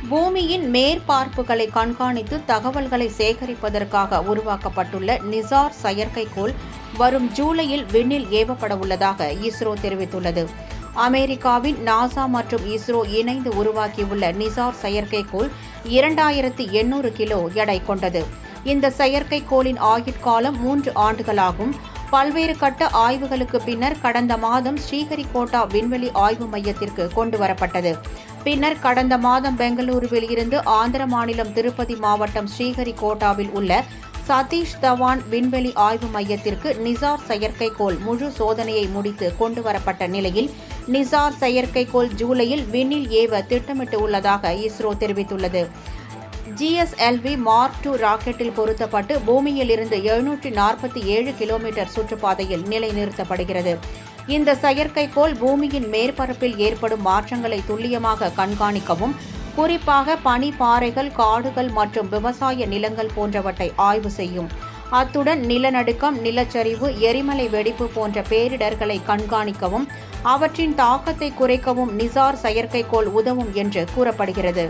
பூமியின் மேற்பார்ப்புகளை கண்காணித்து தகவல்களை சேகரிப்பதற்காக உருவாக்கப்பட்டுள்ள நிசார் செயற்கைக்கோள் வரும் ஜூலையில் விண்ணில் ஏவப்பட உள்ளதாக இஸ்ரோ தெரிவித்துள்ளது. அமெரிக்காவின் நாசா மற்றும் இஸ்ரோ இணைந்து உருவாக்கியுள்ள நிசார் செயற்கைக்கோள் 2800 கிலோ எடை கொண்டது. இந்த செயற்கைக்கோளின் ஆயுட்காலம் 3 ஆண்டுகளாகும். பல்வேறு கட்ட ஆய்வுகளுக்கு பின்னர் கடந்த மாதம் ஸ்ரீஹரிகோட்டா விண்வெளி ஆய்வு மையத்திற்கு கொண்டுவரப்பட்டது. பின்னர் கடந்த மாதம் பெங்களூருவில் இருந்து ஆந்திர மாநிலம் திருப்பதி மாவட்டம் ஸ்ரீஹரிகோட்டாவில் உள்ள சதீஷ் தவான் விண்வெளி ஆய்வு மையத்திற்கு நிசார் செயற்கைக்கோள் முழு சோதனையை முடித்து கொண்டுவரப்பட்ட நிலையில் நிசார் செயற்கைக்கோள் ஜூலையில் விண்ணில் ஏவ திட்டமிட்டுள்ளதாக இஸ்ரோ தெரிவித்துள்ளது. GSLV Mark II ராக்கெட்டில் பொருத்தப்பட்டு பூமியில் இருந்து 747 கிலோமீட்டர் சுற்றுப்பாதையில் நிலைநிறுத்தப்படுகிறது. இந்த செயற்கைக்கோள் பூமியின் மேற்பரப்பில் ஏற்படும் மாற்றங்களை துல்லியமாக கண்காணிக்கவும், குறிப்பாக பனிப்பாறைகள், காடுகள் மற்றும் விவசாய நிலங்கள் போன்றவற்றை ஆய்வு செய்யும். அத்துடன் நிலநடுக்கம், நிலச்சரிவு, எரிமலை வெடிப்பு போன்ற பேரிடர்களை கண்காணிக்கவும் அவற்றின் தாக்கத்தை குறைக்கவும் நிசார் செயற்கைக்கோள் உதவும் என்று கூறப்படுகிறது.